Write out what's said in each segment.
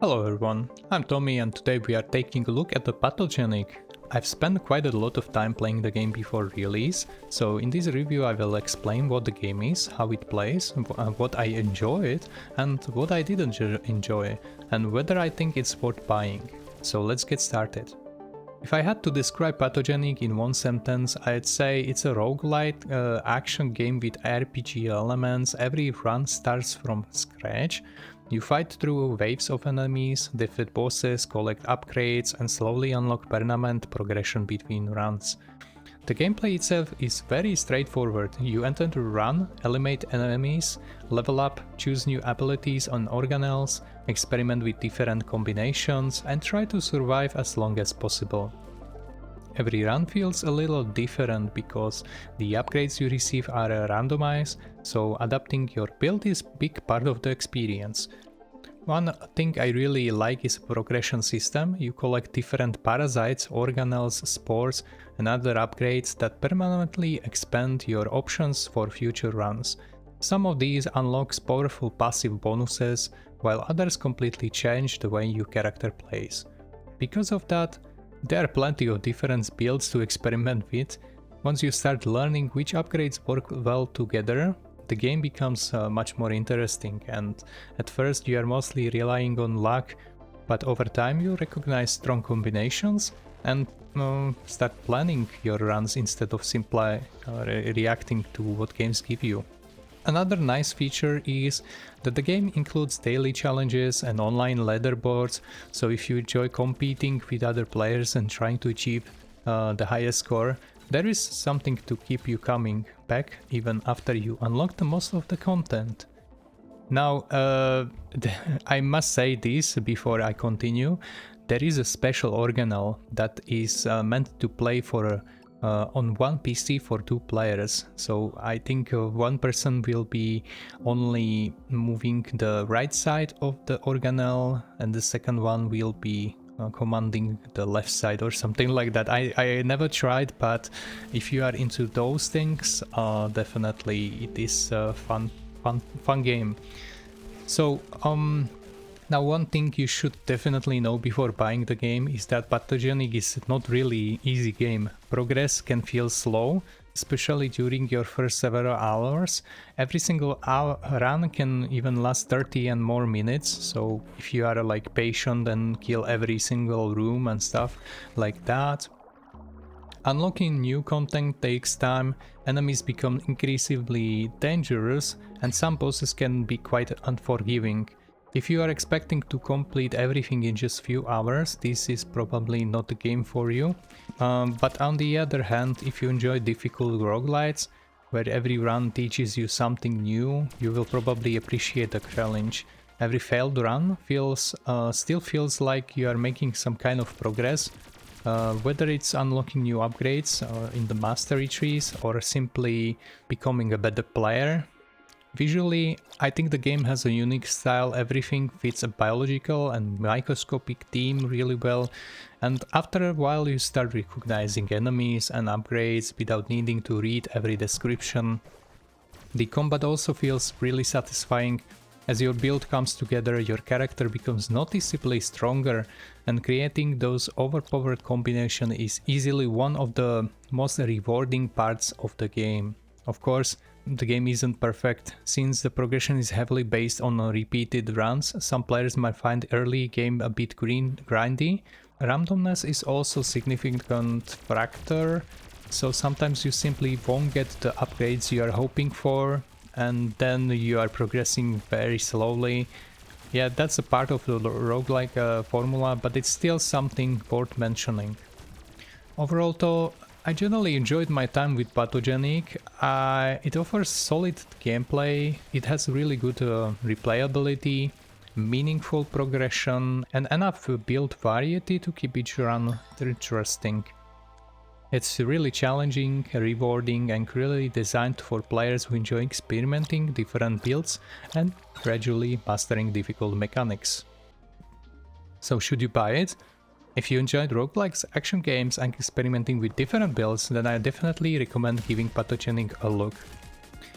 Hello everyone, I'm Tommy and today we are taking a look at the Pathogenic. I've spent quite a lot of time playing the game before release, so in this review I will explain what the game is, how it plays, what I enjoyed and what I didn't enjoy, and whether I think it's worth buying. So let's get started. If I had to describe Pathogenic in one sentence, I'd say it's a roguelike action game with RPG elements. Every run starts from scratch. You fight through waves of enemies, defeat bosses, collect upgrades, and slowly unlock permanent progression between runs. The gameplay itself is very straightforward. You enter the run, eliminate enemies, level up, choose new abilities on organelles, experiment with different combinations, and try to survive as long as possible. Every run feels a little different because the upgrades you receive are randomized, so adapting your build is a big part of the experience. One thing I really like is a progression system. You collect different parasites, organelles, spores and other upgrades that permanently expand your options for future runs. Some of these unlock powerful passive bonuses, while others completely change the way your character plays. Because of that, there are plenty of different builds to experiment with. Once you start learning which upgrades work well together, the game becomes much more interesting, and at first you are mostly relying on luck, but over time you recognize strong combinations and start planning your runs instead of simply reacting to what games give you. Another nice feature is that the game includes daily challenges and online leaderboards, so if you enjoy competing with other players and trying to achieve the highest score, there is something to keep you coming back even after you unlock the most of the content. Now, I must say this before I continue, there is a special organelle that is meant to play for on one PC for two players, so I think one person will be only moving the right side of the organelle and the second one will be commanding the left side or something like that. I never tried, but if you are into those things, definitely it is a fun game. So now one thing you should definitely know before buying the game is that Pathogenic is not really easy game. Progress can feel slow, especially during your first several hours. Every single run can even last 30 and more minutes, so if you are like patient and kill every single room and stuff like that. Unlocking new content takes time, enemies become increasingly dangerous, and some bosses can be quite unforgiving. If you are expecting to complete everything in just few hours, this is probably not the game for you. But on the other hand, if you enjoy difficult roguelikes, where every run teaches you something new, you will probably appreciate the challenge. Every failed run still feels like you are making some kind of progress, whether it's unlocking new upgrades in the mastery trees or simply becoming a better player. Visually, I think the game has a unique style. Everything fits a biological and microscopic theme really well, and after a while you start recognizing enemies and upgrades without needing to read every description. The combat also feels really satisfying. As your build comes together, your character becomes noticeably stronger, and creating those overpowered combinations is easily one of the most rewarding parts of the game. Of course, the game isn't perfect. Since the progression is heavily based on repeated runs, some players might find early game a bit grindy. Randomness is also a significant factor, so sometimes you simply won't get the upgrades you are hoping for, and then you are progressing very slowly. Yeah, that's a part of the roguelike formula, but it's still something worth mentioning. Overall though, I generally enjoyed my time with Pathogenic. It offers solid gameplay, it has really good replayability, meaningful progression, and enough build variety to keep each run interesting. It's really challenging, rewarding, and clearly designed for players who enjoy experimenting different builds and gradually mastering difficult mechanics. So should you buy it? If you enjoyed roguelikes, action games and experimenting with different builds, then I definitely recommend giving Pathogenic a look.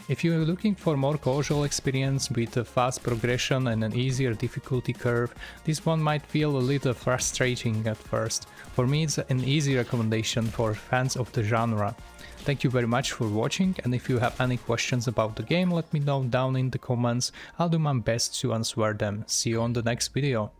If you're looking for more casual experience with a fast progression and an easier difficulty curve, this one might feel a little frustrating at first. For me, it's an easy recommendation for fans of the genre. Thank you very much for watching, and if you have any questions about the game, let me know down in the comments. I'll do my best to answer them. See you on the next video.